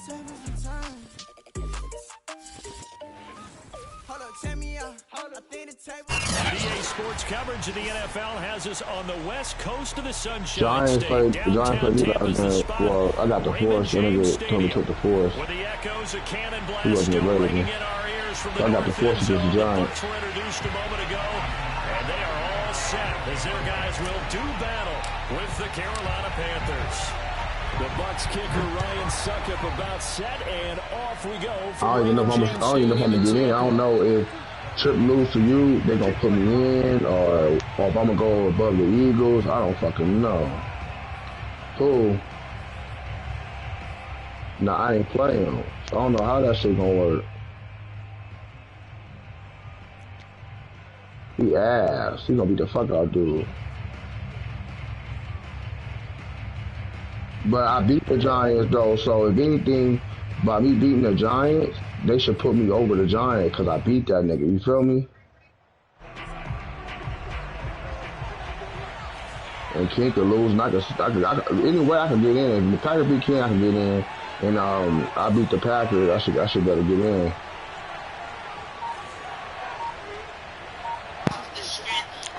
BA Sports coverage of the NFL has us on the west coast of the Sunshine Giants State. Giants played well, I got the Force. Nigga told me to take the Force. With the echoes of Cannon He Blast wasn't still ready. ringing in our ears from the I got the Force against the Giants. Bucks were introduced a moment ago, and they are all set as their guys will do battle with the Carolina Panthers. The Bucks kicker Ryan Succop about set, and off we go. I don't even know if I'm gonna get in. I don't know if Trip lose to you, they gonna put me in, or if I'm gonna go above the Eagles. I don't fucking know. Cool. Nah, I ain't playing. So I don't know how that shit gonna work. He ass. He gonna beat the fuck out of dude. But I beat the Giants though, so if anything, by me beating the Giants, they should put me over the Giants because I beat that nigga. You feel me? And King could lose, and I could anyway I can get in. If the Packers beat King, I can get in. And I beat the Packers. I should better get in.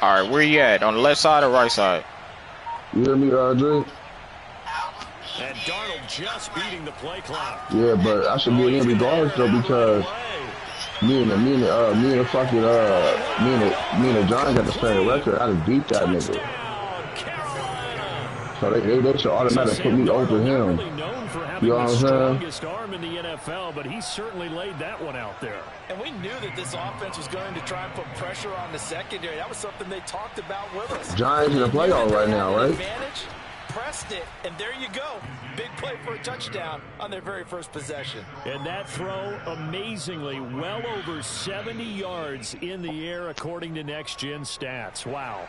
All right, where you at? On the left side or right side? You hear me, Drake? And Darnold just beating the play clock. Yeah, but I should be in regardless though because me and the Giants got the same record. I just beat that nigga. So they should automatically put me over him. You know what I'm saying? Strongest arm in the NFL, but he certainly laid that one out there. And we knew that this offense was going to try and put pressure on the secondary. That was something they talked about with us. Giants in the playoffs right now, right? Advantage, pressed it, and there you go. Big play for a touchdown on their very first possession. And that throw, amazingly, well over 70 yards in the air, according to Next Gen Stats. Wow.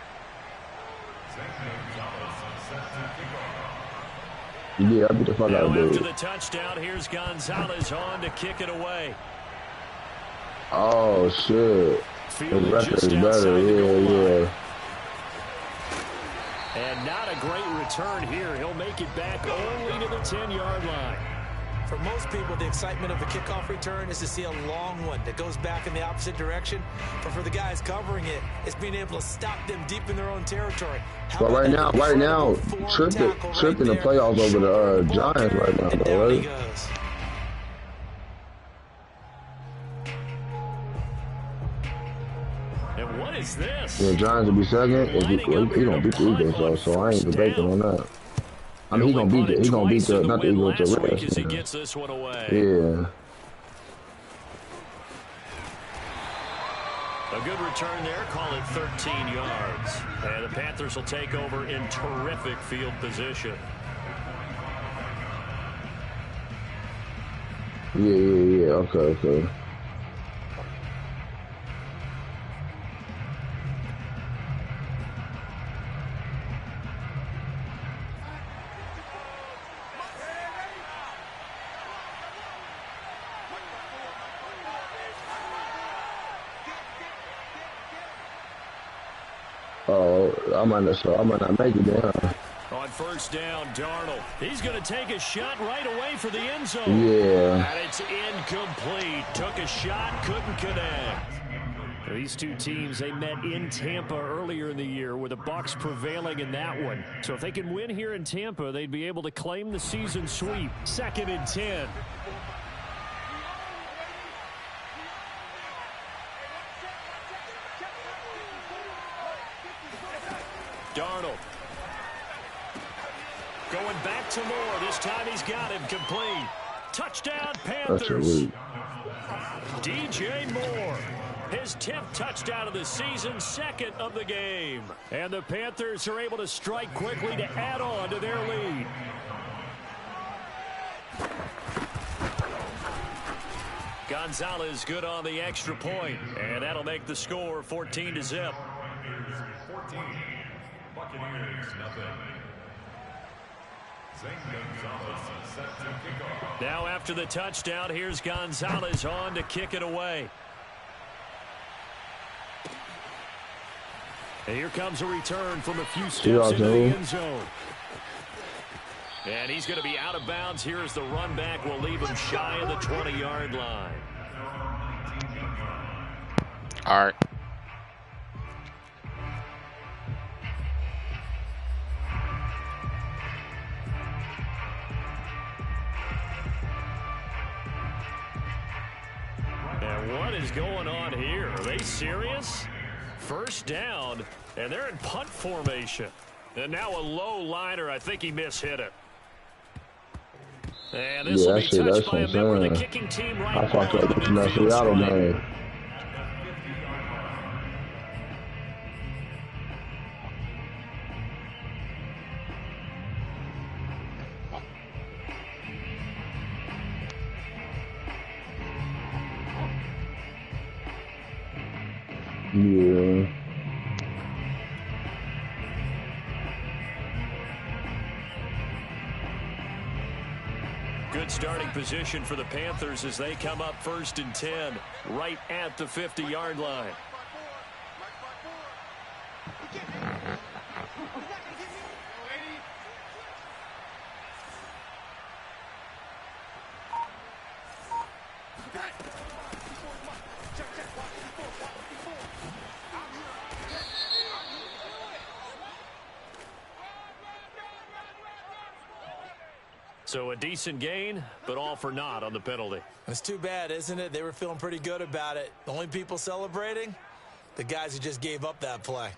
Yeah, I beat the fuck out of dude. After the touchdown, here's Gonzalez on to kick it away. Oh, shit. His record is better, yeah. And not a great return here. He'll make it back only to the 10-yard line. For most people, the excitement of a kickoff return is to see a long one that goes back in the opposite direction. But for the guys covering it, it's being able to stop them deep in their own territory. But right now, tripping the playoffs over the Giants right now, though, right? And what is this? Yeah, Giants will be second. He gonna beat the Eagles though, so I ain't debating on that. I mean, he gonna beat the not the Eagles, the Reds. He gets this one away. Yeah. A good return there. Call it 13 yards. And the Panthers will take over in terrific field position. Yeah. Okay. Oh, I might not make it there. On first down, Darnold. He's going to take a shot right away for the end zone. Yeah. And it's incomplete. Took a shot, couldn't connect. These two teams, they met in Tampa earlier in the year with the Bucs prevailing in that one. So if they can win here in Tampa, they'd be able to claim the season sweep. 2nd and 10. Darnold. Going back to Moore. This time he's got him complete. Touchdown, Panthers. DJ Moore. His 10th touchdown of the season, 2nd of the game. And the Panthers are able to strike quickly to add on to their lead. Gonzalez good on the extra point. And that'll make the score 14-0. 14. Buccaneers, nothing. Now after the touchdown, here's Gonzalez on to kick it away. And here comes a return from a few steps into the end zone. And he's going to be out of bounds. Here's the run back. Will leave him shy of the 20-yard line. All right. And what is going on here? Are they serious? First down, and they're in punt formation. And now a low liner. I think he mishit it. And this will be touched by a member of the kicking team right I fucked up in the Seattle game. Yeah. Good starting position for the Panthers as they come up 1st and 10, right at the 50-yard line. So a decent gain, but all for naught on the penalty. It's too bad, isn't it? They were feeling pretty good about it. The only people celebrating? The guys who just gave up that play.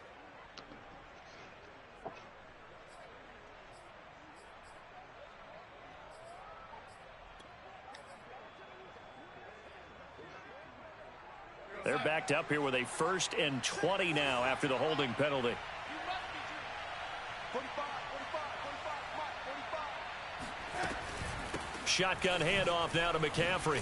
They're backed up here with a 1st and 20 now after the holding penalty. Shotgun handoff now to McCaffrey.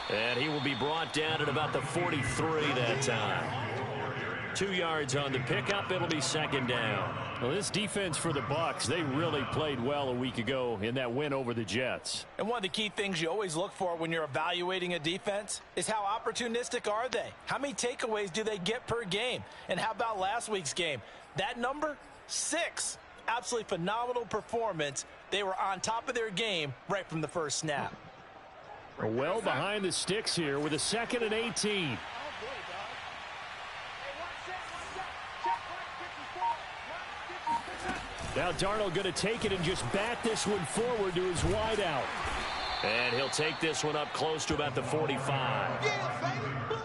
And he will be brought down at about the 43 that time. 2 yards on the pickup. It'll be 2nd down. Well, this defense for the Bucs, they really played well a week ago in that win over the Jets. And one of the key things you always look for when you're evaluating a defense is how opportunistic are they? How many takeaways do they get per game? And how about last week's game? That number, 6. Absolutely phenomenal performance. They were on top of their game right from the first snap. Well behind the sticks here with a 2nd and 18. Now Darnold going to take it and just bat this one forward to his wideout. And he'll take this one up close to about the 45.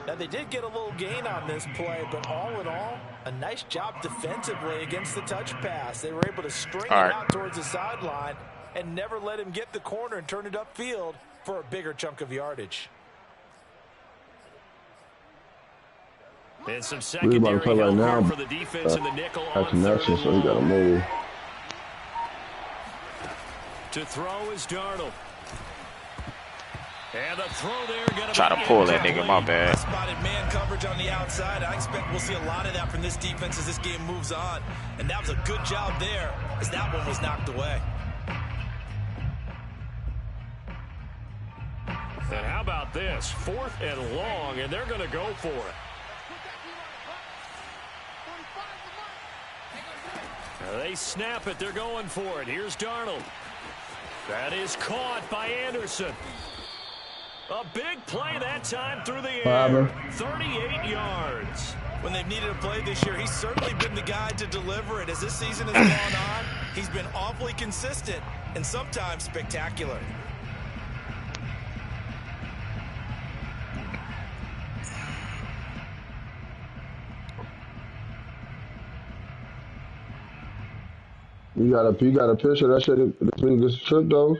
Now, they did get a little gain on this play, but all in all, a nice job defensively against the touch pass. They were able to string it out towards the sideline and never let him get the corner and turn it upfield for a bigger chunk of yardage. And some secondary help right now, for the defense in the nickel on 3rd and so he got to move. To throw is Darnold. And the throw there going try to pull that nigga, my bad. Spotted man coverage on the outside. I expect we'll see a lot of that from this defense as this game moves on. And that was a good job there as that one was knocked away. And how about this? 4th and long, and they're going to go for it. Now they snap it. They're going for it. Here's Darnold. That is caught by Anderson. A big play that time through the air. 38 yards. When they've needed a play this year, he's certainly been the guy to deliver it. As this season has gone on, he's been awfully consistent and sometimes spectacular. You got a picture that shit this trip though.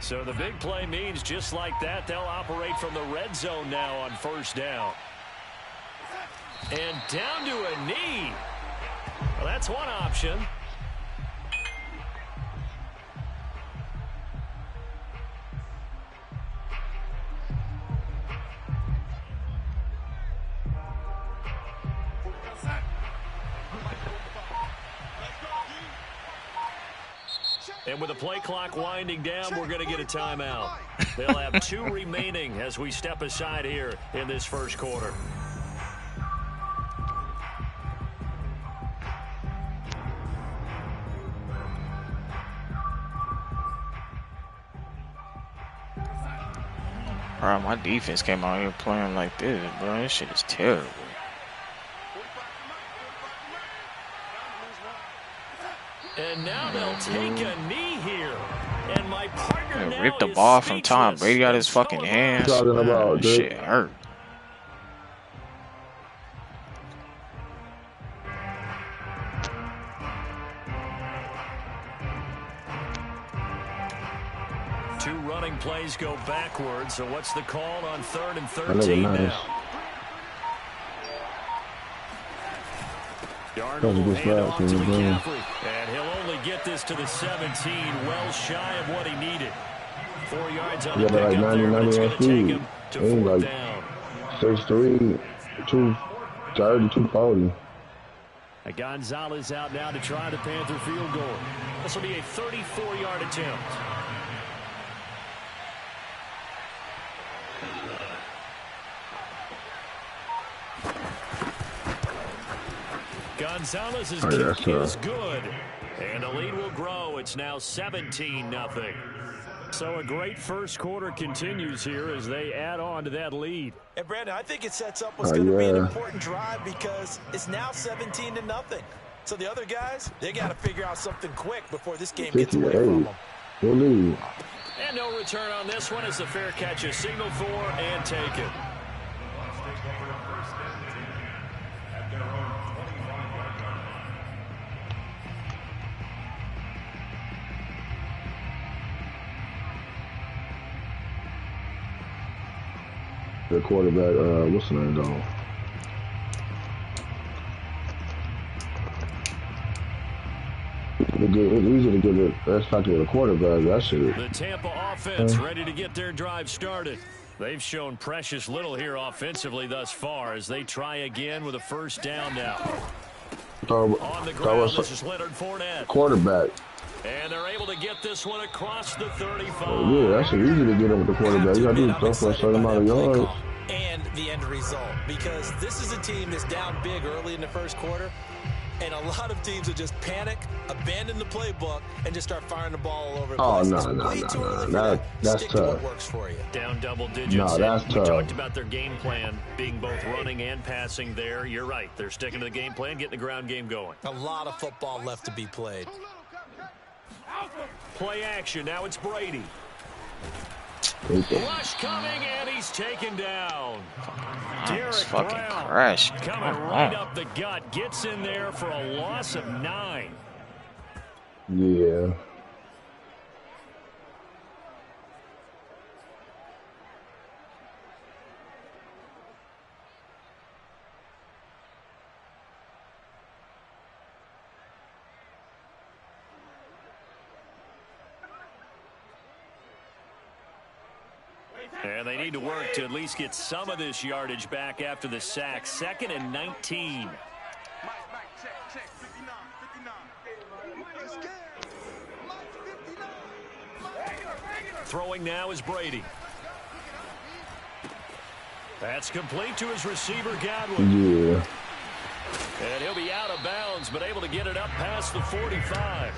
So the big play means just like that, they'll operate from the red zone now on 1st down. And down to a knee. Well, that's one option. And with the play clock winding down, we're going to get a timeout. They'll have 2 remaining as we step aside here in this 1st quarter. Bro, my defense came out here playing like this, bro. This shit is terrible. And now they'll take a knee here. And my partner now Ripped the is ball from Tom speechless. Brady out his It's fucking going hands. on. Talking about, dude. Shit hurt. Two running plays go backwards. So what's the call on 3rd and That nigga 13 nice. now? Darnold will That's a good hand off slap, to man. McCaffrey. And he'll only get this to the 17, well shy of what he needed. 4 yards on the Yeah, but like pickup 90, there, but it's 90 going to take speed. him to Ain't 4th like down. 6'3", 230, 240. Gonzalez out now to try the Panther field goal. This will be a 34-yard attempt. Gonzalez's kick is good. And the lead will grow. It's now 17-0. So a great first quarter continues here as they add on to that lead. And Brandon, I think it sets up what's going to be an important drive because it's now 17-0. So the other guys, they got to figure out something quick before this game gets away from them. Good lead. And no return on this one as the fair catch is signaled for and taken. The quarterback, what's the name though? It's easy to get it. That's not to the quarterback. That shit. The Tampa offense ready to get their drive started. They've shown precious little here offensively thus far as they try again with a first down now. On the ground, this is Leonard Fournette. Quarterback. And they're able to get this one across the 35. Yeah, that's easy to get him with the quarterback. You got to do stuff for a certain amount of yards. And the end result, because this is a team that's down big early in the first quarter, and a lot of teams will just panic, abandon the playbook, and just start firing the ball all over the place. No. That's Stick to tough. what works for you. Down double digits. No, that's we tough. talked about their game plan being both running and passing there. You're right. They're sticking to the game plan, getting the ground game going. A lot of football left to be played. Play action. Now it's Brady. Rush coming, and he's taken down. Derek fucking Brown crash. coming right up the gut. Gets in there for a loss of 9. Yeah. And they need to work to at least get some of this yardage back after the sack. 2nd and 19. Throwing now is Brady. That's complete to his receiver, Godwin. Yeah. And he'll be out of bounds, but able to get it up past the 45.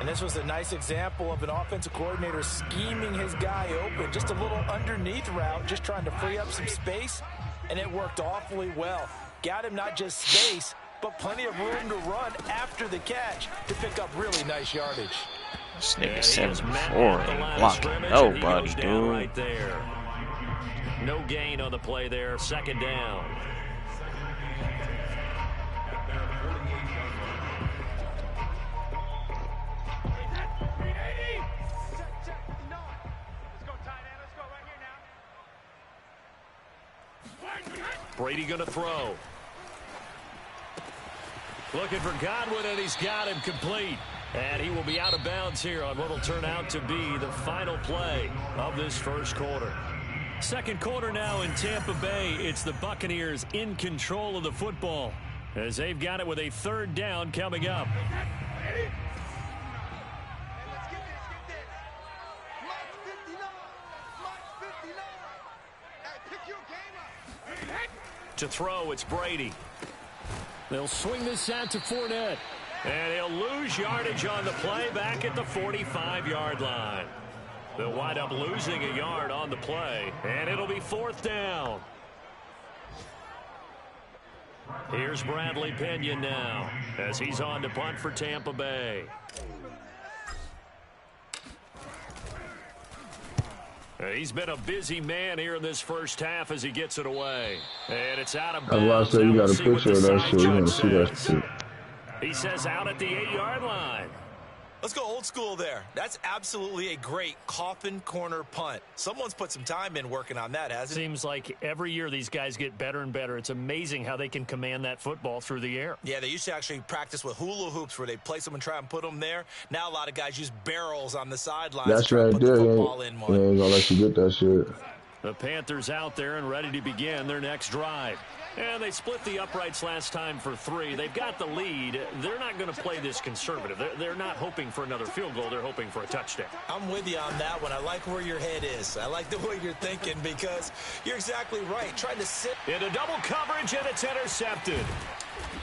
And this was a nice example of an offensive coordinator scheming his guy open. Just a little underneath route, just trying to free up some space, and it worked awfully well. Got him not just space, but plenty of room to run after the catch to pick up really nice yardage. This nigga 74 ain't blocking nobody, dude. Right there. No gain on the play there. 2nd down. Brady going to throw. Looking for Godwin, and he's got him complete. And he will be out of bounds here on what will turn out to be the final play of this first quarter. Second quarter now in Tampa Bay. It's the Buccaneers in control of the football as they've got it with a 3rd down coming up. To throw, it's Brady. They'll swing this out to Fournette. And he'll lose yardage on the play back at the 45-yard line. They'll wind up losing a yard on the play, and it'll be 4th down. Here's Bradley Pinion now as he's on to punt for Tampa Bay. He's been a busy man here in this first half as he gets it away. And it's out of bounds. That's why I said you got a picture of that shit. You want to see that shit. He says out at the 8-yard line. Let's go old school there. That's absolutely a great coffin corner punt. Someone's put some time in working on that, hasn't it? Seems like every year these guys get better and better. It's amazing how they can command that football through the air. Yeah, they used to actually practice with hula hoops where they place them and try and put them there. Now a lot of guys use barrels on the sidelines. That's right there. They ain't gonna let you get that shit. The Panthers out there and ready to begin their next drive. And they split the uprights last time for 3. They've got the lead. They're not going to play this conservative. They're not hoping for another field goal. They're hoping for a touchdown. I'm with you on that one. I like where your head is. I like the way you're thinking because you're exactly right. Trying to sit into double coverage, and it's intercepted.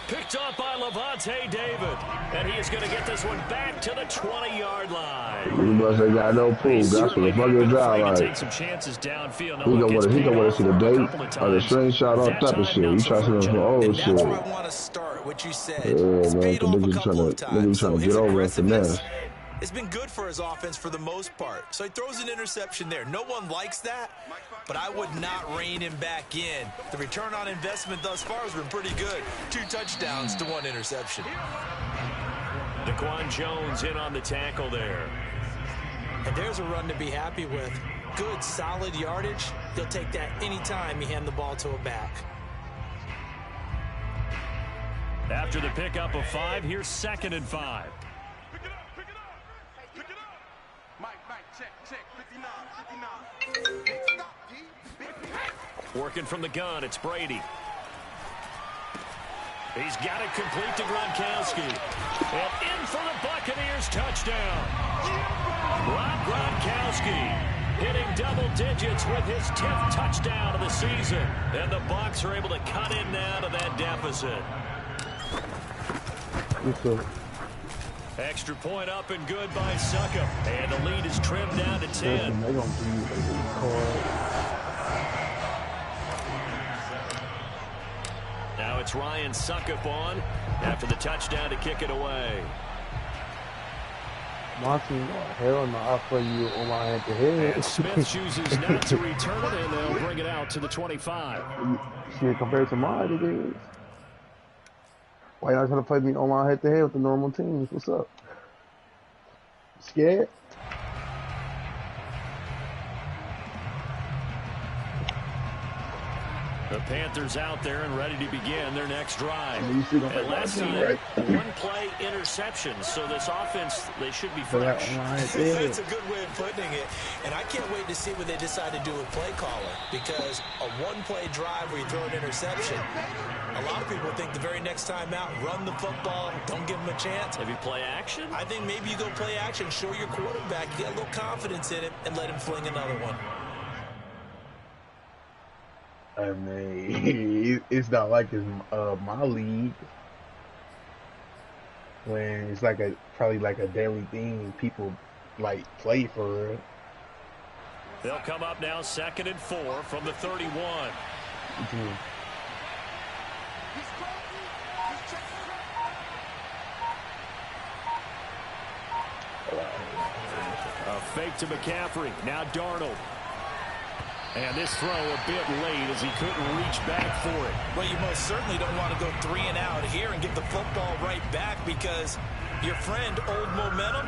Picked up by Lavonte David. And he is going to get this one back to the 20-yard line. You must have got no proof. That's what the fucking job like. Take some chances downfield. He gonna want to see the date or the screenshot, all type of shit. He try to see some old shit. That's where I want to start, what you said. Yeah, man, the niggas trying to get over and finesse. It's been good for his offense for the most part. So he throws an interception there. No one likes that, but I would not rein him back in. The return on investment thus far has been pretty good. 2 touchdowns to 1 interception. Daquan Jones in on the tackle there. And there's a run to be happy with. Good, solid yardage. He'll take that anytime you hand the ball to a back. After the pickup of 5, here's 2nd and 5. Working from the gun, it's Brady. He's got it complete to Gronkowski. And in for the Buccaneers touchdown. Rob Gronkowski hitting double digits with his 10th touchdown of the season. And the Bucs are able to cut in now to that deficit. Extra point up and good by Succop. And the lead is trimmed down to 10. Now it's Ryan Succop on after the touchdown to kick it away. Monty, hell no, I'll play you on my head to head. And Smith chooses not to return it, and they'll bring it out to the 25. Shit, compared to mine, it is. Why y'all trying to play me on my head to head with the normal teams? What's up? Scared? The Panthers out there and ready to begin their next drive. And last time, 1-play interception. So this offense, they should be fresh. That's a good way of putting it. And I can't wait to see what they decide to do with play calling. Because a 1-play drive where you throw an interception, a lot of people think the very next time out, run the football, don't give them a chance. Maybe play action? I think maybe you go play action, show your quarterback, get a little confidence in it, and let him fling another one. I mean, it's not like it's my league when it's like probably like a daily thing. People like play for it. They'll come up now 2nd and 4 from the 31. A fake to McCaffrey. Now Darnold. And this throw a bit late as he couldn't reach back for it. Well, you most certainly don't want to go 3 and out here and get the football right back because your friend, Old Momentum,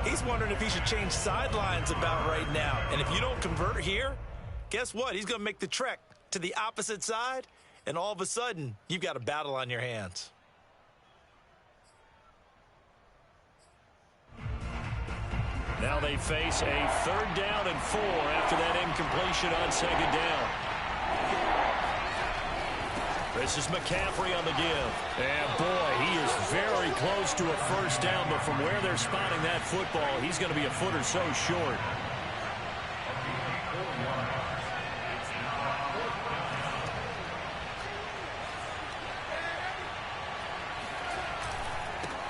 he's wondering if he should change sidelines about right now. And if you don't convert here, guess what? He's going to make the trek to the opposite side, and all of a sudden, you've got a battle on your hands. Now they face a 3rd down and 4 after that incompletion on 2nd down. This is McCaffrey on the give. And boy, he is very close to a 1st down, but from where they're spotting that football, he's going to be a foot or so short.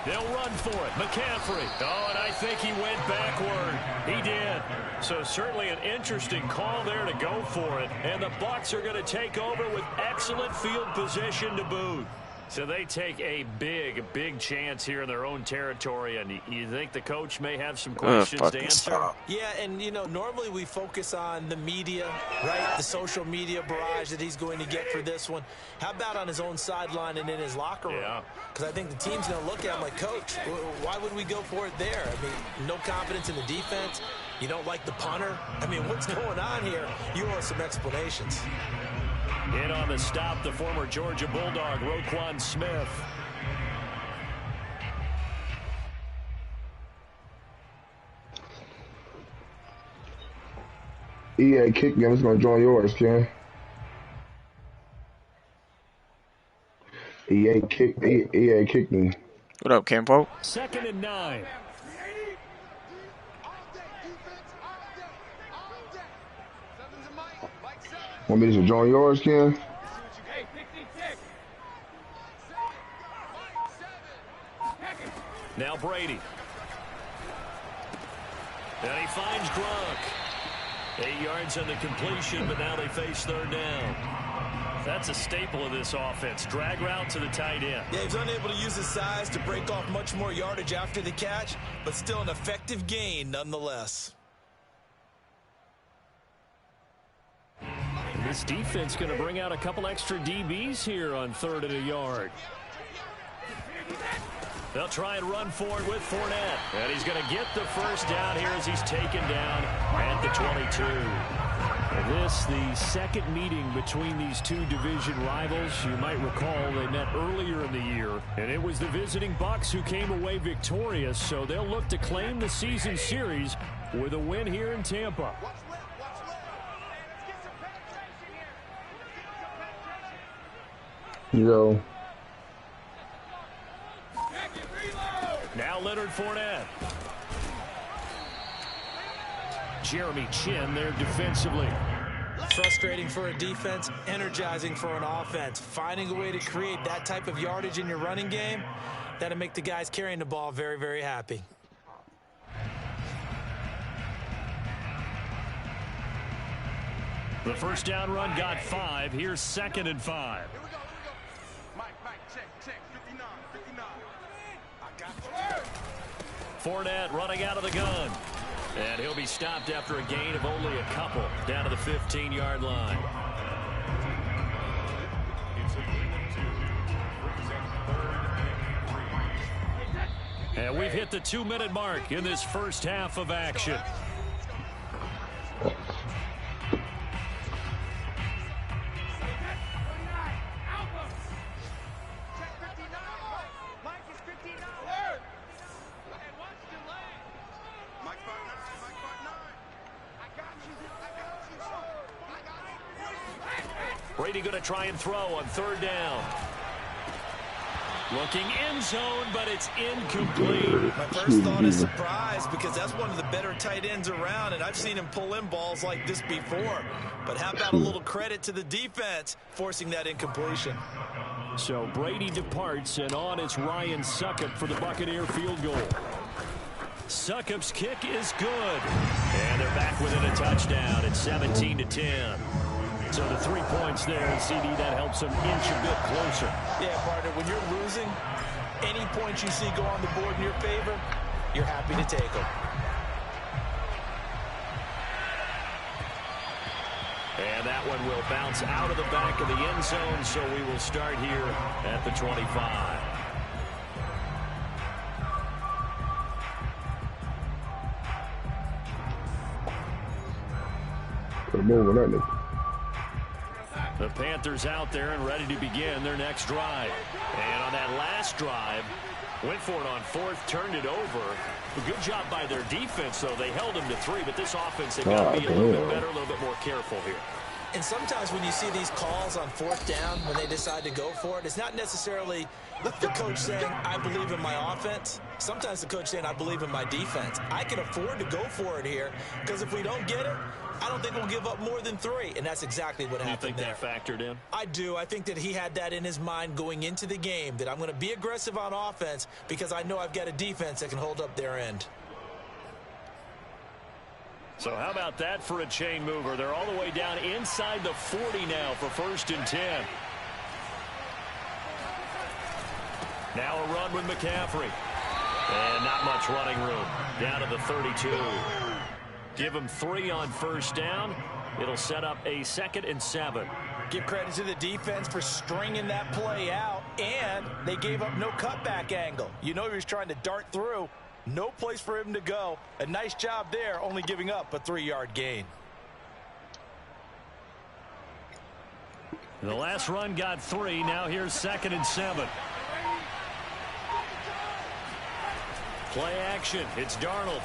They'll run for it. McCaffrey. Oh, and I think he went backward. He did. So certainly an interesting call there to go for it. And the Bucs are going to take over with excellent field position to boot. So they take a big chance here in their own territory, and you think the coach may have some questions to answer? Yeah, and, you know, normally we focus on the media, right, the social media barrage that he's going to get for this one. How about on his own sideline and in his locker room? Yeah. Because I think the team's going to look at him like, Coach, why would we go for it there? I mean, no confidence in the defense. You don't like the punter. I mean, what's going on here? You owe us some explanations. In on the stop, the former Georgia Bulldog, Roquan Smith. EA kick game is going to join yours, Ken. EA kicked me. What up, Campo? 2nd and 9. Want me to join yours, Ken? Now Brady. And he finds Gronk. 8 yards on the completion, but now they face 3rd down. That's a staple of this offense. Drag route to the tight end. Yeah, he's unable to use his size to break off much more yardage after the catch, but still an effective gain nonetheless. This defense going to bring out a couple extra DBs here on 3rd and a yard. They'll try and run for it with Fournette. And he's going to get the first down here as he's taken down at the 22. This, the second meeting between these two division rivals. You might recall they met earlier in the year, and it was the visiting Bucs who came away victorious. So they'll look to claim the season series with a win here in Tampa. Yo. Now Leonard Fournette. Jeremy Chin there defensively. Frustrating for a defense, energizing for an offense. Finding a way to create that type of yardage in your running game, that'll make the guys carrying the ball very, very happy. The first down run got 5. Here's 2nd and 5. Fournette running out of the gun. And he'll be stopped after a gain of only a couple down to the 15-yard line. And we've hit the 2-minute mark in this first half of action. Brady going to try and throw on 3rd down. Looking end zone, but it's incomplete. My first thought is surprise, because that's one of the better tight ends around, and I've seen him pull in balls like this before. But how about a little credit to the defense forcing that incompletion? So Brady departs, and on it's Ryan Succop for the Buccaneer field goal. Succop's kick is good. And they're back within a touchdown at 17-10. So the 3 points there, and CD, that helps them inch a bit closer. Yeah, partner, when you're losing, any points you see go on the board in your favor, you're happy to take them. And that one will bounce out of the back of the end zone, so we will start here at the 25. Put him over that nigga. The Panthers out there and ready to begin their next drive. And on that last drive, went for it on 4th, turned it over. A good job by their defense, though. They held them to 3, but this offense, they've got to be a little bit better, a little bit more careful here. And sometimes when you see these calls on 4th down, when they decide to go for it, it's not necessarily the coach saying, I believe in my offense. Sometimes the coach saying, I believe in my defense. I can afford to go for it here because if we don't get it, I don't think we'll give up more than 3. And that's exactly what happened there. You think that factored in? I do. I think that he had that in his mind going into the game, that I'm going to be aggressive on offense because I know I've got a defense that can hold up their end. So how about that for a chain mover? They're all the way down inside the 40 now for 1st and 10. Now a run with McCaffrey. And not much running room. Down to the 32. Give him 3 on 1st down. It'll set up a 2nd and 7. Give credit to the defense for stringing that play out, and they gave up no cutback angle. You know he was trying to dart through. No place for him to go. A nice job there, only giving up a 3-yard gain. The last run got 3. Now here's 2nd and 7. Play action. It's Darnold.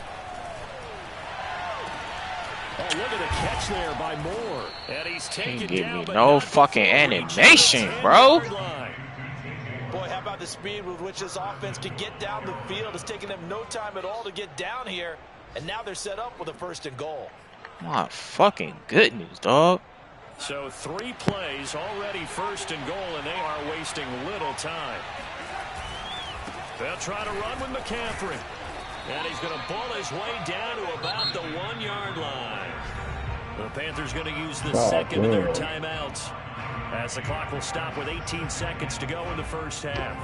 Oh, look at the catch there by Moore. And he's taken down. Give me no fucking animation, bro. Boy, how about the speed with which this offense can get down the field? It's taken them no time at all to get down here. And now they're set up with a 1st and goal. My fucking goodness, dog. So 3 plays already 1st and goal, and they are wasting little time. They'll try to run with McCaffrey. And he's going to bull his way down to about the 1-yard line. The Panthers going to use the 2nd of their timeouts, as the clock will stop with 18 seconds to go in the 1st half.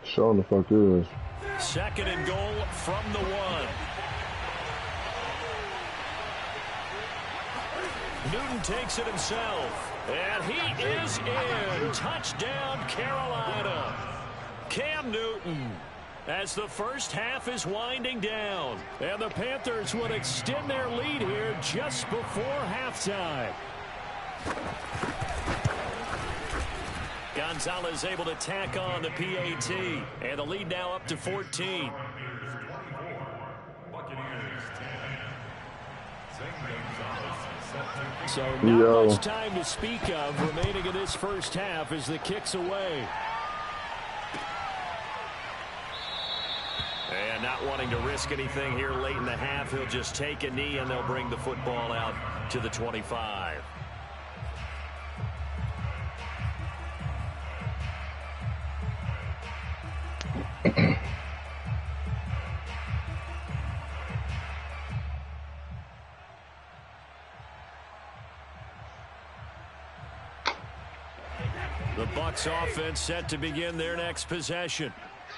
Sure the fuck is. 2nd and goal from the 1. Newton takes it himself, and he is in. Touchdown, Carolina. Cam Newton, as the 1st half is winding down, and the Panthers would extend their lead here just before halftime. Gonzalez able to tack on the PAT, and the lead now up to 14. So not much time to speak of remaining in this 1st half as the kick's away. And not wanting to risk anything here late in the half, he'll just take a knee and they'll bring the football out to the 25. The Bucs offense set to begin their next possession.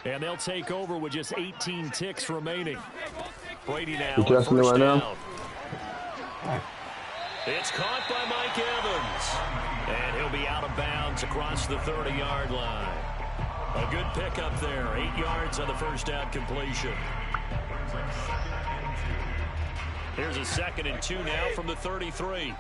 And they'll take over with just 18 ticks remaining. Brady now on 1st down. It's caught by Mike Evans. And he'll be out of bounds across the 30-yard line. A good pickup there. 8 yards on the 1st down completion. Here's a 2nd and 2 now from the 33.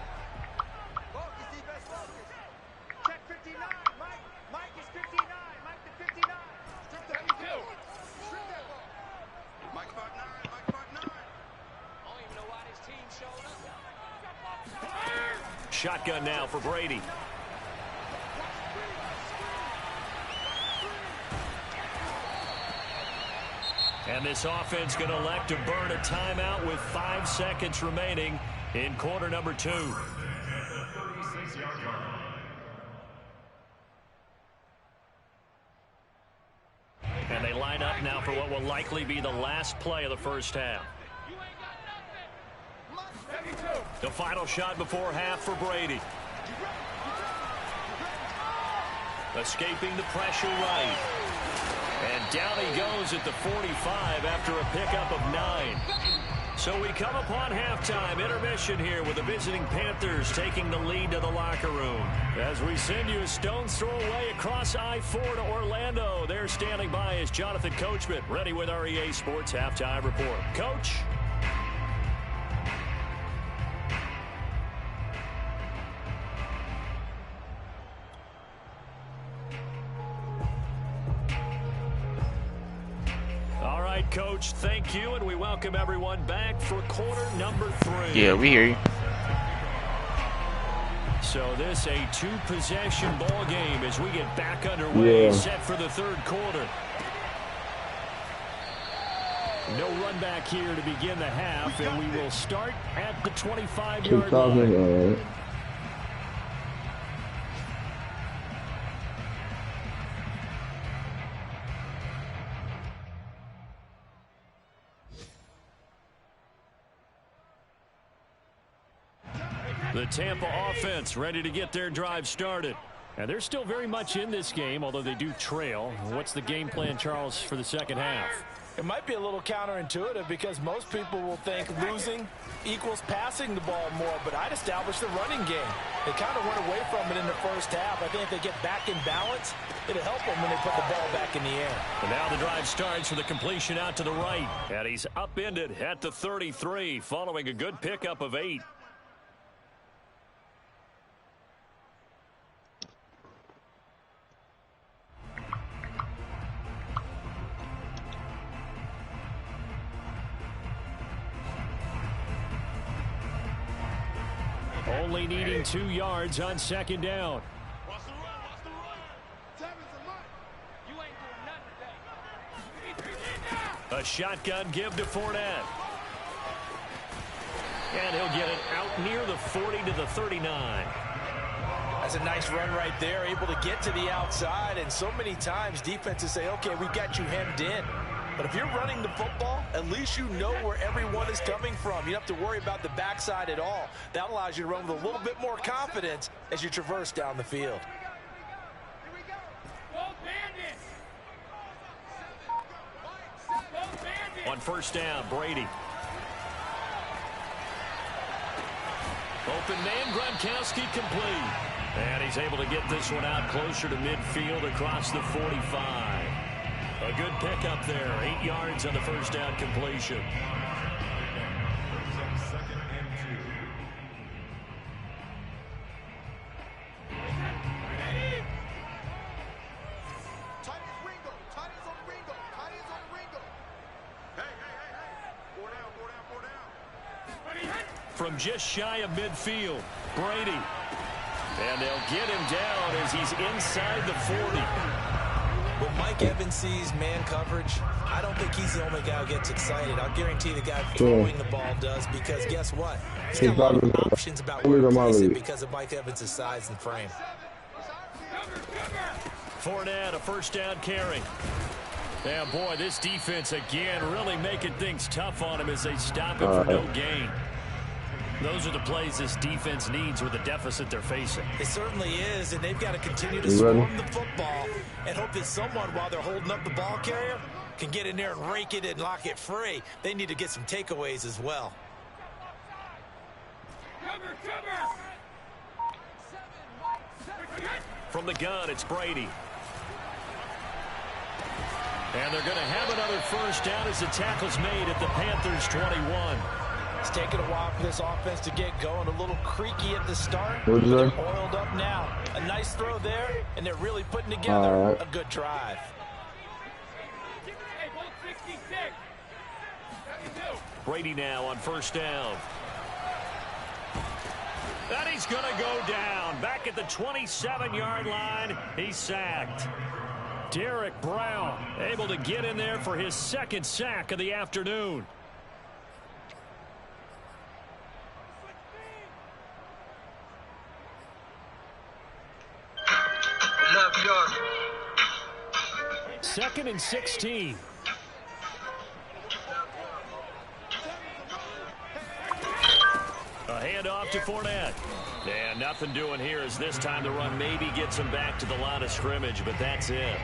Shotgun now for Brady. And this offense going to elect to burn a timeout with 5 seconds remaining in quarter number 2. And they line up now for what will likely be the last play of the 1st half. The final shot before half for Brady. Escaping the pressure right. And down he goes at the 45 after a pickup of 9. So we come upon halftime intermission here with the visiting Panthers taking the lead to the locker room. As we send you a stone's throw away across I-4 to Orlando. There standing by is Jonathan Coachman, ready with our EA Sports Halftime Report. Coach? right, Coach. Thank you, and we welcome everyone back for quarter number 3. Yeah, we hear you. So this a 2-possession ball game as we get back underway, set for the third quarter. No run back here to begin the half, and we will start at the 25-yard line. The Tampa offense ready to get their drive started. And they're still very much in this game, although they do trail. What's the game plan, Charles, for the second half? It might be a little counterintuitive because most people will think losing equals passing the ball more, but I'd establish the running game. They kind of went away from it in the first half. I think if they get back in balance, it'll help them when they put the ball back in the air. And now the drive starts with a completion out to the right. And he's upended at the 33 following a good pickup of 8. Only needing 2 yards on second down. A shotgun give to Fournette. And he'll get it out near the 40 to the 39. That's a nice run right there, able to get to the outside. And so many times defenses say, okay, we got you hemmed in. But if you're running the football, at least you know where everyone is coming from. You don't have to worry about the backside at all. That allows you to run with a little bit more confidence as you traverse down the field. On first down, Brady. Open man, Gronkowski complete. And he's able to get this one out closer to midfield across the 45. A good pickup there. 8 yards on the first down completion. Second and 2. From just shy of midfield, Brady. And they'll get him down as he's inside the 40. When Mike Evans sees man coverage, I don't think he's the only guy who gets excited. I'll guarantee the guy throwing the ball does, because guess what? He's got a lot of options about where to place it because of Mike Evans' size and frame. Fournette, a first down carry. Yeah, boy, this defense again really making things tough on him as they stop him for no gain. Those are the plays this defense needs with the deficit they're facing. It certainly is, and they've got to continue to swarm the football and hope that someone, while they're holding up the ball carrier, can get in there and rake it and lock it free. They need to get some takeaways as well. From the gun, it's Brady. And they're going to have another first down as the tackle's made at the Panthers' 21. It's taking a while for this offense to get going. A little creaky at the start, but they're oiled up now. A nice throw there, and they're really putting together a good drive. Brady now on first down. And he's going to go down. Back at the 27-yard line, he's sacked. Derek Brown able to get in there for his second sack of the afternoon. Second and 16. A handoff to Fournette. And nothing doing here as this time the run maybe gets him back to the line of scrimmage, but that's it.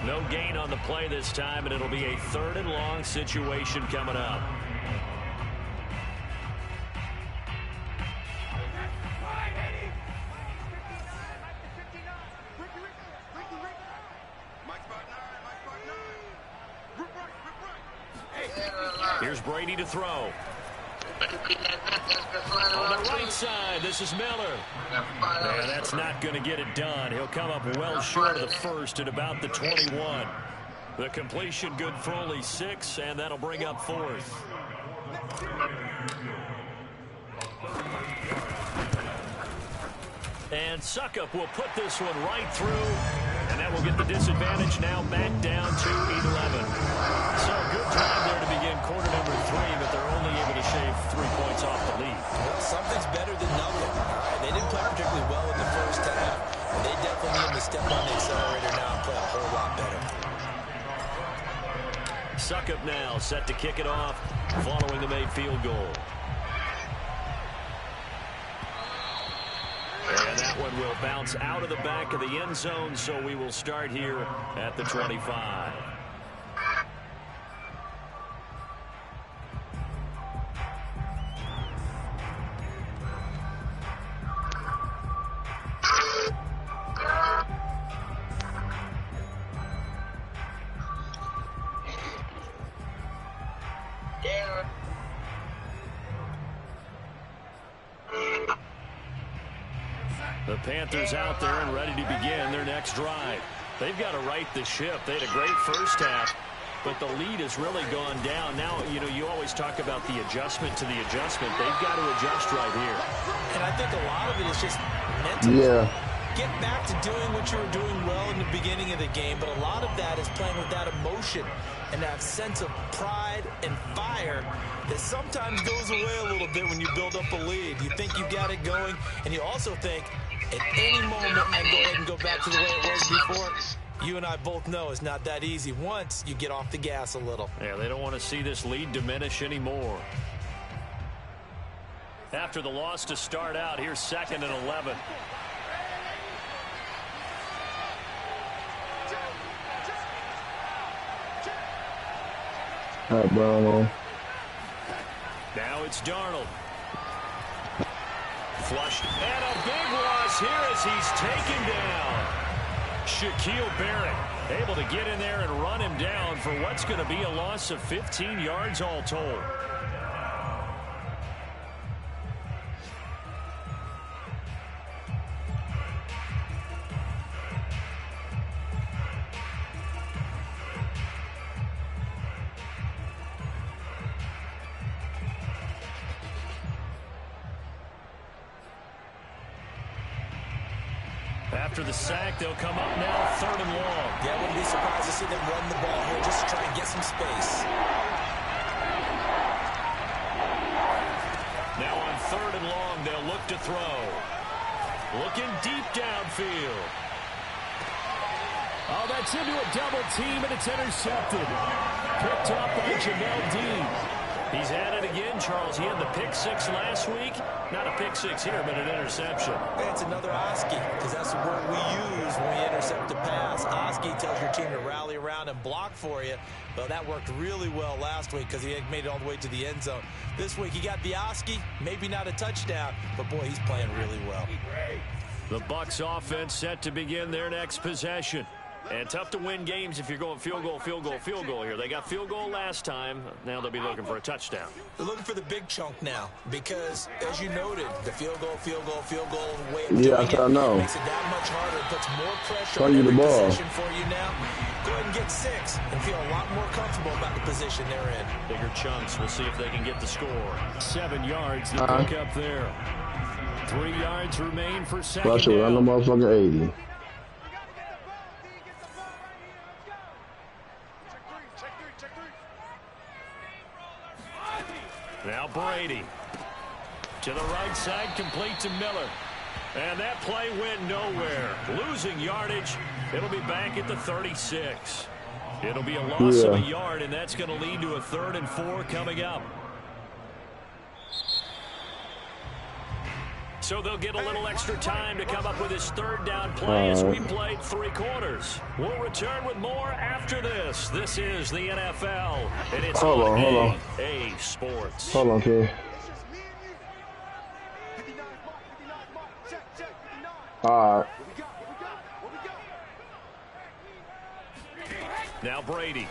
No gain on the play this time, and it'll be a 3rd and long situation coming up. Here's Brady to throw. On the right side, this is Miller. And that's not going to get it done. He'll come up well short of the first at about the 21. The completion good for only 6, and that'll bring up 4th. And Suckup will put this one right through, and that will get the disadvantage now back down to 11. So good drive there to begin quarter number 3, but they're only able to shave 3 points off the lead. Well, something's better than nothing. All right, they didn't play particularly well in the first half, and they definitely need to step on the accelerator now and play a whole lot better. Suckup now set to kick it off following the made field goal. And that one will bounce out of the back of the end zone, so we will start here at the 25. The Panthers out there and ready to begin their next drive. They've got to right the ship. They had a great first half, but the lead has really gone down. Now, you always talk about the adjustment to the adjustment. They've got to adjust right here. And I think a lot of it is just mental. Yeah. Get back to doing what you were doing well in the beginning of the game, but a lot of that is playing with that emotion and that sense of pride and fire that sometimes goes away a little bit when you build up a lead. You think you got it going, and you also think at any moment I go ahead and go back to the way it was before. You and I both know it's not that easy once you get off the gas a little. Yeah, they don't want to see this lead diminish anymore. After the loss to start out, here's 2nd and 11. All right, Brown. Now it's Darnold. Flushed. And a big loss here as he's taken down. Shaquille Barrett able to get in there and run him down for what's going to be a loss of 15 yards all told. After the sack, they'll come up now 3rd and long. Yeah, I wouldn't be surprised to see them run the ball here just to try and get some space. Now on 3rd and long, they'll look to throw. Looking deep downfield. Oh, that's into a double team, and it's intercepted. Picked up by Jamel Dean. He's at it again, Charles. He had the pick 6 last week. Not a pick 6 here, but an interception. It's another Oski, because that's the word we use when we intercept a pass. Oski tells your team to rally around and block for you. Well, that worked really well last week because he had made it all the way to the end zone. This week, he got the Oski, maybe not a touchdown, but, boy, he's playing really well. The Bucs offense set to begin their next possession. And tough to win games if you're going field goal, field goal, field goal here. They got field goal last time. Now they'll be looking for a touchdown. They're looking for the big chunk now because, as you noted, the field goal, way of Yeah, doing I know. It makes it that much harder. It puts more pressure on every position for you now. Go ahead and get 6 and feel a lot more comfortable about the position they're in. Bigger chunks. We'll see if they can get the score. 7 yards to pick up there. 3 yards remain for 2nd down. Russia, run the motherfucking 80. Now Brady to the right side, complete to Miller. And that play went nowhere. Losing yardage. It'll be back at the 36. It'll be a loss of a yard, and that's going to lead to a 3rd and 4 coming up. So they'll get a little extra time to come up with his 3rd down play as we played 3 quarters. We'll return with more after this. This is the NFL, and it's on EA Sports. Hold on, kid. All right. Now Brady.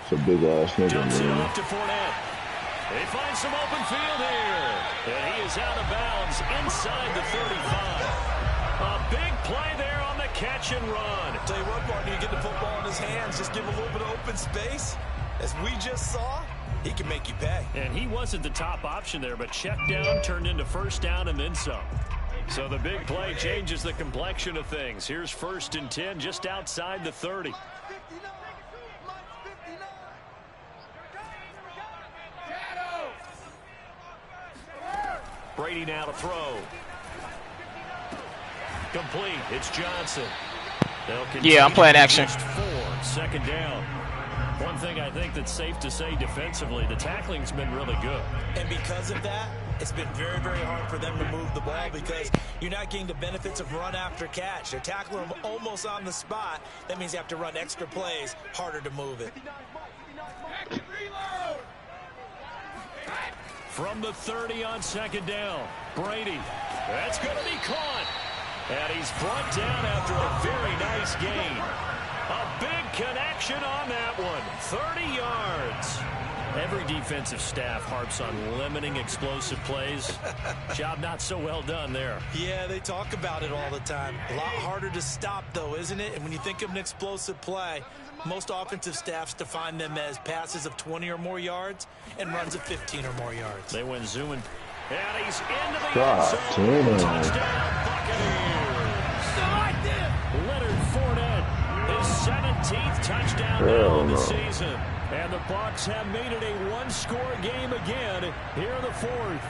It's a big ass nigga, Dumps it man. off to Fournette. They find some open field here. And he is out of bounds inside the 35. A big play there on the catch and run. I'll tell you what, partner, you get the football in his hands, just give him a little bit of open space. As we just saw, he can make you pay. And he wasn't the top option there, but check down turned into first down and then some. So the big play changes the complexion of things. Here's 1st and 10 just outside the 30. Brady now to throw. Complete. It's Johnson. Yeah, I'm playing action. 2nd down. One thing I think that's safe to say defensively, the tackling's been really good. And because of that, it's been very, very hard for them to move the ball because you're not getting the benefits of run after catch. They're tackling them almost on the spot. That means you have to run extra plays, harder to move it. From the 30 on 2nd down, Brady. That's going to be caught. And he's brought down after a very nice gain. A big connection on that one. 30 yards. Every defensive staff harps on limiting explosive plays. Job not so well done there. Yeah, they talk about it all the time. A lot harder to stop, though, isn't it? And when you think of an explosive play, most offensive staffs define them as passes of 20 or more yards and runs of 15 or more yards. They went zooming. And he's into the end zone. Touchdown, Buccaneers. Leonard Fournette, his 17th touchdown now of the season. And the Bucs have made it a one-score game again here in the 4th.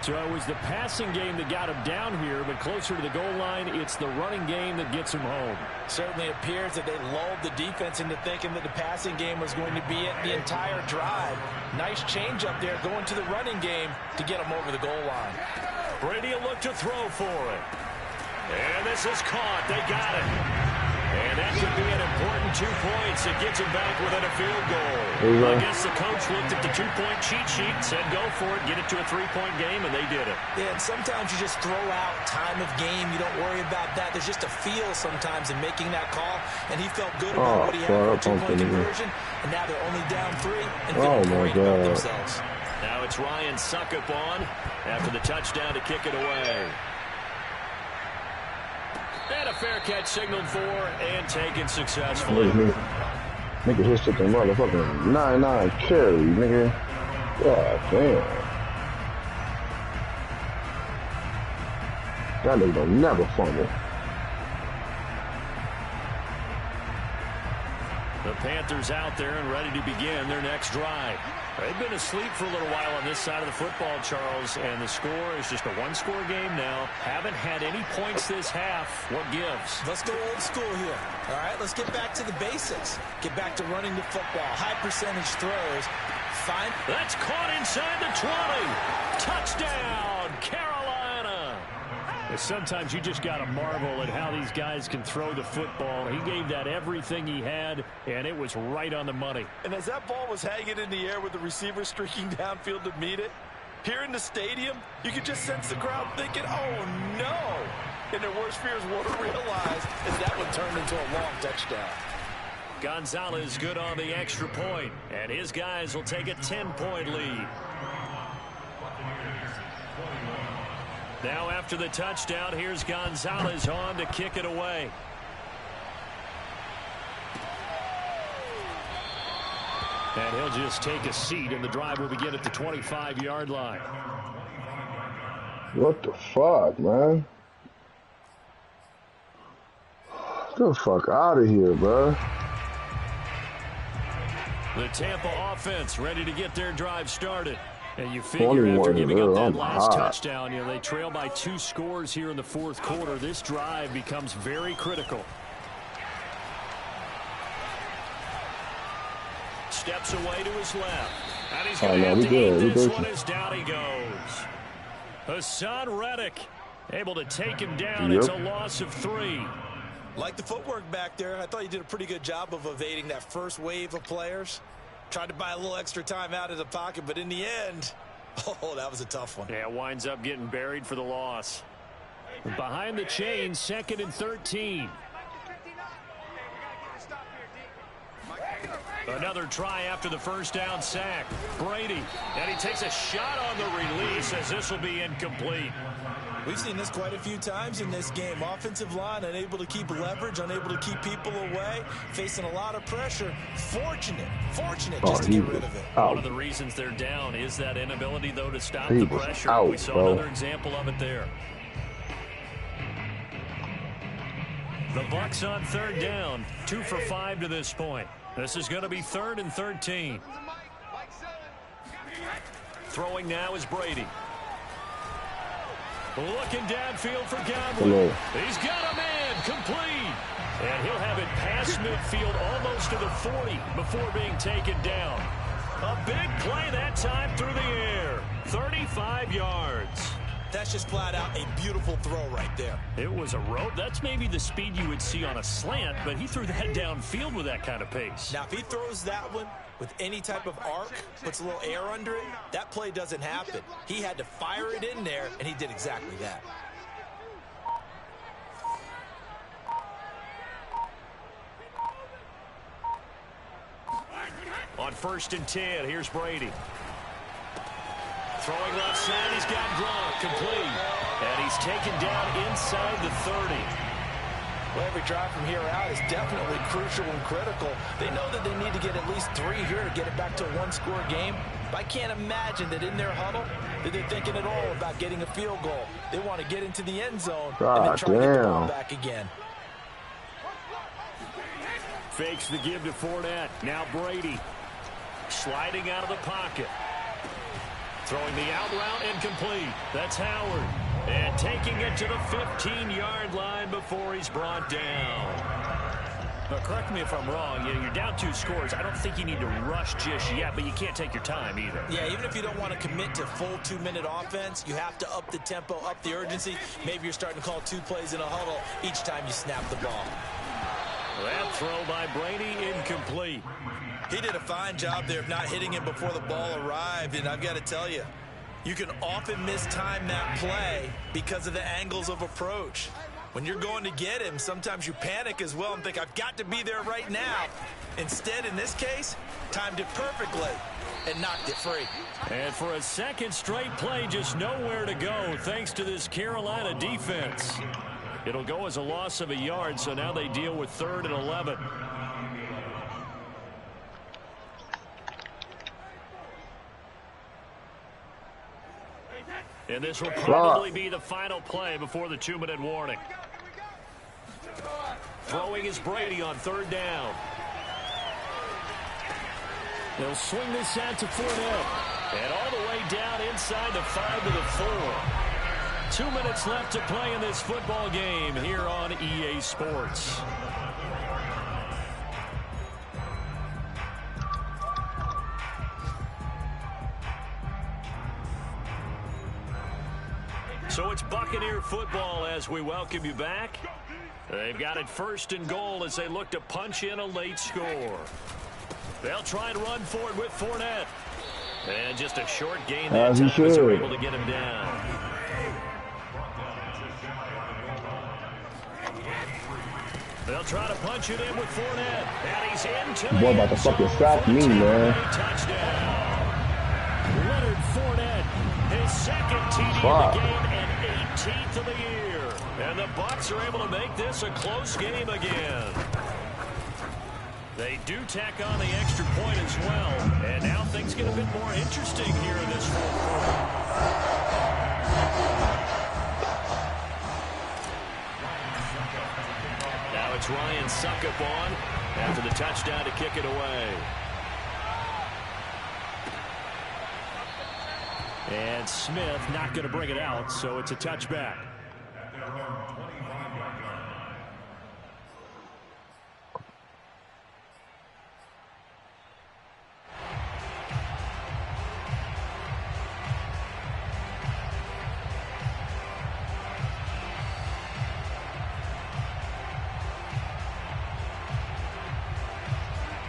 So it was the passing game that got him down here, but closer to the goal line, it's the running game that gets him home. Certainly appears that they lulled the defense into thinking that the passing game was going to be it the entire drive. Nice change up there going to the running game to get him over the goal line. Brady will look to throw for it. And this is caught. They got it. And that could be an important 2 points. It gets him back within a field goal. I guess the coach looked at the 2-point cheat sheet, said go for it, get it to a 3-point game, and they did it. Yeah, and sometimes you just throw out time of game. You don't worry about that. There's just a feel sometimes in making that call, and he felt good about what he had for a 2-point conversion. And now they're only down 3 and feeling great about themselves. Now it's Ryan Succop on after the touchdown to kick it away. And a fair catch signaled for and taken successfully. Nigga hit the motherfucking 99 carry, nigga. God damn. That nigga don't never fumble. The Panthers out there and ready to begin their next drive. They've been asleep for a little while on this side of the football, Charles, and the score is just a one-score game now. Haven't had any points this half. What gives? Let's go old school here. All right, let's get back to the basics. Get back to running the football. High percentage throws. Fine. That's caught inside the 20. Touchdown, Carolina. Sometimes you just got to marvel at how these guys can throw the football. He gave that everything he had, and it was right on the money. And as that ball was hanging in the air with the receiver streaking downfield to meet it, here in the stadium, you could just sense the crowd thinking, oh, no. And their worst fears were realized as that one turned into a long touchdown. Gonzalez good on the extra point, and his guys will take a 10-point lead. Now after the touchdown, here's Gonzalez on to kick it away. And he'll just take a seat, and the drive will begin at the 25-yard line. What the fuck, man? Get the fuck out of here, bro. The Tampa offense ready to get their drive started. And you figure after giving up that last touchdown, you know, they trail by 2 scores here in the 4th quarter. This drive becomes very critical. Steps away to his left. And he's going to have to eat this one as down he goes. Hassan Reddick able to take him down. It's a loss of 3. Like the footwork back there, I thought you did a pretty good job of evading that first wave of players. Tried to buy a little extra time out of the pocket, but in the end, oh, that was a tough one. Yeah, winds up getting buried for the loss. Behind the chain, 2nd and 13. Another try after the first down sack. Brady, and he takes a shot on the release as this will be incomplete. We've seen this quite a few times in this game. Offensive line unable to keep leverage, unable to keep people away, facing a lot of pressure. Fortunate just to get rid of it. One of the reasons they're down is that inability, though, to stop the pressure. We saw another example of it there. The Bucs on third down, 2 for 5 to this point. This is going to be 3rd and 13. Throwing now is Brady. Looking downfield for Godwin. He's got a man, complete. And he'll have it past midfield almost to the 40 before being taken down. A big play that time through the air. 35 yards. That's just flat out a beautiful throw right there. It was a rope. That's maybe the speed you would see on a slant, but he threw that downfield with that kind of pace. Now, if he throws that one with any type of arc, puts a little air under it, that play doesn't happen. He had to fire it in there, and he did exactly that. On 1st and 10, here's Brady. Throwing left side, he's got Gronk, complete. And he's taken down inside the 30. Well, every drive from here out is definitely crucial and critical. They know that they need to get at least 3 here to get it back to a one-score game. But I can't imagine that in their huddle that they're thinking at all about getting a field goal. They want to get into the end zone and then try to get the ball back again. Fakes the give to Fournette. Now Brady sliding out of the pocket. Throwing the out route incomplete. That's Howard. And taking it to the 15-yard line before he's brought down. Now, correct me if I'm wrong. You're down 2 scores. I don't think you need to rush just yet, but you can't take your time either. Yeah, even if you don't want to commit to full 2-minute offense, you have to up the tempo, up the urgency. Maybe you're starting to call 2 plays in a huddle each time you snap the ball. That throw by Brady incomplete. He did a fine job there of not hitting him before the ball arrived, and I've got to tell you, you can often mistime that play because of the angles of approach. When you're going to get him, sometimes you panic as well and think, I've got to be there right now. Instead, in this case, timed it perfectly and knocked it free. And for a second straight play, just nowhere to go thanks to this Carolina defense. It'll go as a loss of a yard, so now they deal with 3rd and 11. And this will probably be the final play before the 2-minute warning. Throwing is Brady on 3rd down. They'll swing this out to Fournette. And all the way down inside the 5 to the 4. 2 minutes left to play in this football game here on EA Sports. So it's Buccaneer football as we welcome you back. They've got it 1st and goal as they look to punch in a late score. They'll try and run for it with Fournette. And just a short gain that time as they're able to get him down. They'll try to punch it in with Fournette. And he's into the boy about to fucking sack me, man. Touchdown. Leonard Fournette, his 2nd TD of the game and 18th of the year. And the Bucs are able to make this a close game again. They do tack on the extra point as well. And now things get a bit more interesting here in this 4th quarter. Now it's Ryan Succop on after the touchdown to kick it away. And Smith not going to bring it out, so it's a touchback.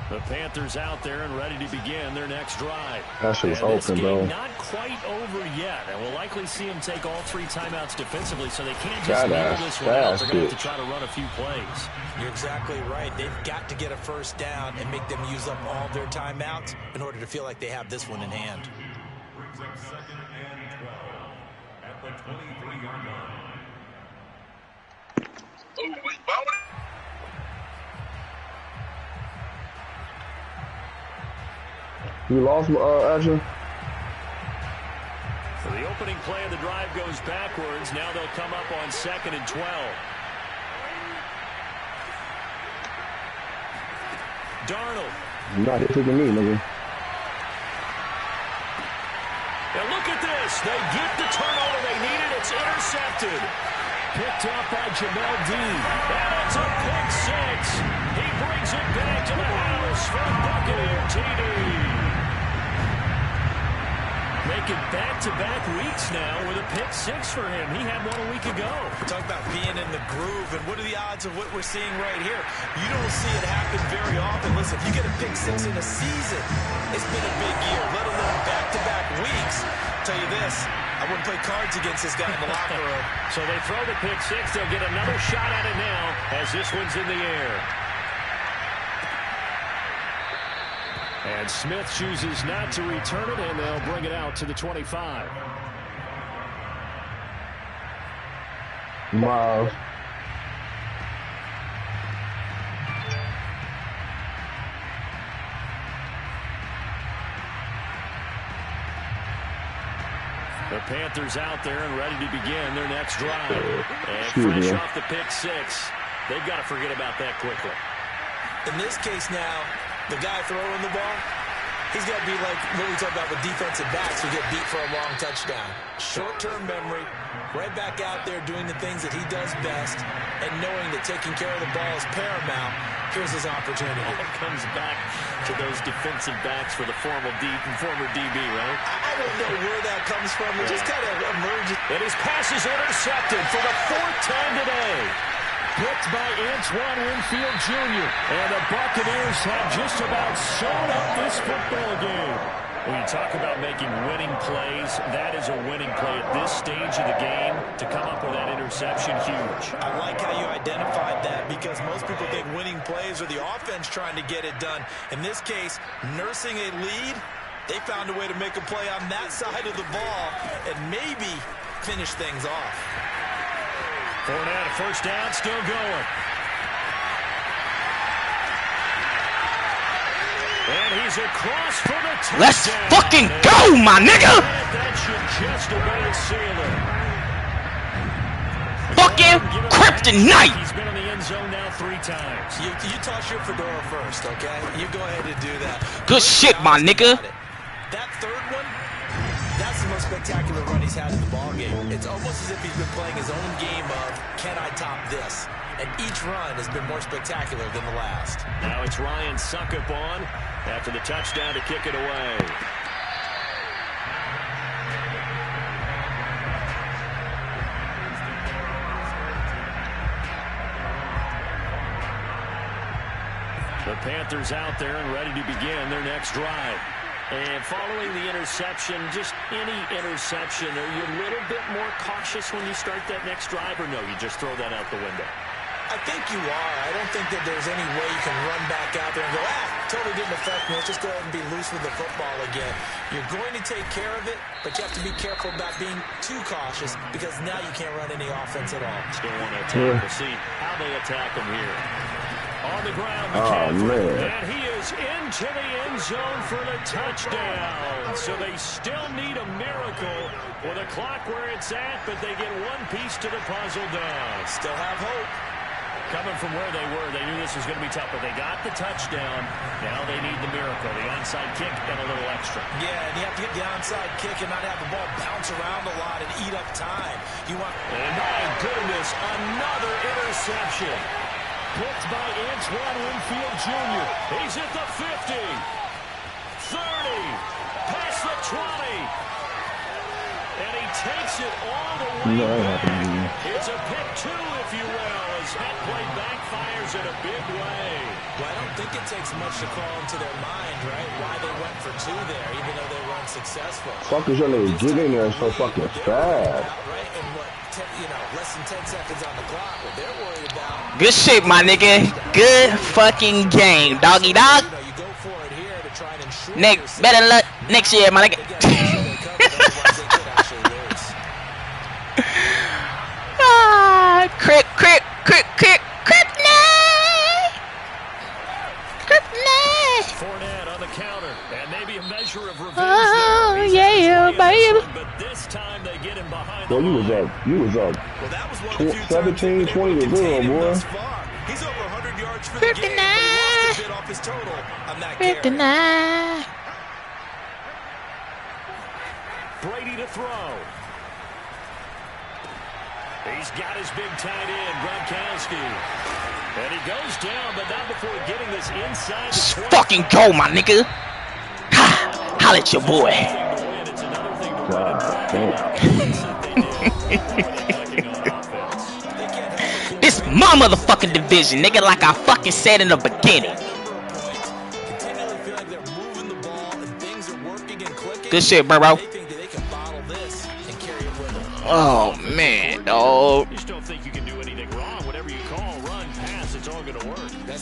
The The Panthers out there and ready to begin their next drive. That shit was open, bro. Not quite over yet, and we'll likely see them take all 3 timeouts defensively, so they can't just leave this one out. They're going to have to try to run a few plays. You're exactly right. They've got to get a first down and make them use up all their timeouts in order to feel like they have this one in hand. Brings up 2nd and 12 at the 23-yard line. You lost, Arjun? So the opening play of the drive goes backwards. Now they'll come up on 2nd and 12. Darnold. You're not hitting me, nigga. And look at this. They get the turnover they needed. It's intercepted. Picked up by Jamel Dean. And it's a pick 6. He brings it back to the house for a Buccaneer TD. Making back-to-back weeks now with a pick 6 for him. He had one a week ago. Talk about being in the groove, and what are the odds of what we're seeing right here? You don't see it happen very often. Listen, if you get a pick 6 in a season, it's been a big year, let alone back-to-back weeks. I'll tell you this, I wouldn't play cards against this guy in the locker room. So they throw the pick 6. They'll get another shot at it now as this one's in the air. And Smith chooses not to return it, and they'll bring it out to the 25. Miles. The Panthers out there and ready to begin their next drive. And fresh off the pick 6, they've got to forget about that quickly. In this case now, the guy throwing the ball, he's got to be like what we talk about with defensive backs who get beat for a long touchdown. Short-term memory, right back out there doing the things that he does best, and knowing that taking care of the ball is paramount. Here's his opportunity. It comes back to those defensive backs for the former DB, right? I don't know where that comes from. It just kind of emerges. And his pass is intercepted for the 4th time today. Picked by Antoine Winfield Jr. And the Buccaneers have just about sewn up this football game. When you talk about making winning plays, that is a winning play at this stage of the game. To come up with that interception, huge. I like how you identified that, because most people think winning plays are the offense trying to get it done. In this case, nursing a lead, they found a way to make a play on that side of the ball and maybe finish things off. Fournette, first down, still going. And he's across for the touchdown. Let's fucking go, my nigga! That should just about seal it. Fucking kryptonite! He's been in the end zone now 3 times. You toss your fedora first, okay? You go ahead and do that. Good shit, my nigga. That third one, that's the most spectacular run he's had in the ballgame. It's almost as if he's been playing his own game of, can I top this? And each run has been more spectacular than the last. Now it's Ryan Suckup on after the touchdown to kick it away. The Panthers out there and ready to begin their next drive. And following the interception, just any interception, are you a little bit more cautious when you start that next drive, or no, you just throw that out the window? I think you are. I don't think that there's any way you can run back out there and go, totally didn't affect me. Let's just go ahead and be loose with the football again. You're going to take care of it, but you have to be careful about being too cautious, because now you can't run any offense at all. Still want to attack. We'll see how they attack him here. On the ground, McCaffrey, and he is into the end zone for the touchdown. So they still need a miracle with a clock where it's at, but they get one piece to the puzzle done. Still have hope. Coming from where they were, they knew this was going to be tough, but they got the touchdown. Now they need the miracle, the onside kick and a little extra. Yeah, and you have to get the onside kick and not have the ball bounce around a lot and eat up time. And my goodness, another interception. Picked by Antoine Winfield Jr. He's at the 50, 30, past the 20. And he takes it all the way No, that back. happened to me. It's a pick two, if you will, as that play backfires in a big way. Well, I don't think it takes much to crawl into their mind, right, why they went for two there, even though they weren't successful. Fuck is your nigga get in there so fucking fast? Right, and what, less than 10 seconds on the clock. What they're worried about. Good shit, my nigga. Good fucking game, doggy dog. You go for it here to try and ensure Next, better luck next year, my nigga. Crip, Fournette on the counter, and maybe a measure of revenge oh, there. yeah, baby. But this time they get him behind Well, the you was line. up. You was up. Well, that was one of the few 17, 20 to 0, boy. He's over 100 yards for the game, but he lost a bit off his total on that carry. Brady to throw. He's got his big tight end, Gronkowski. And he goes down, but not before getting this inside the 20. Fucking go, my nigga. Ha! Holla at your boy. It's another thing to win and God damn. This my motherfucking division, nigga, like I fucking said in the beginning. Continually feel like they're moving the ball and things are working and clicking. Good shit, bro. They think that they can bottle this and carry it with them. Oh, man, dog.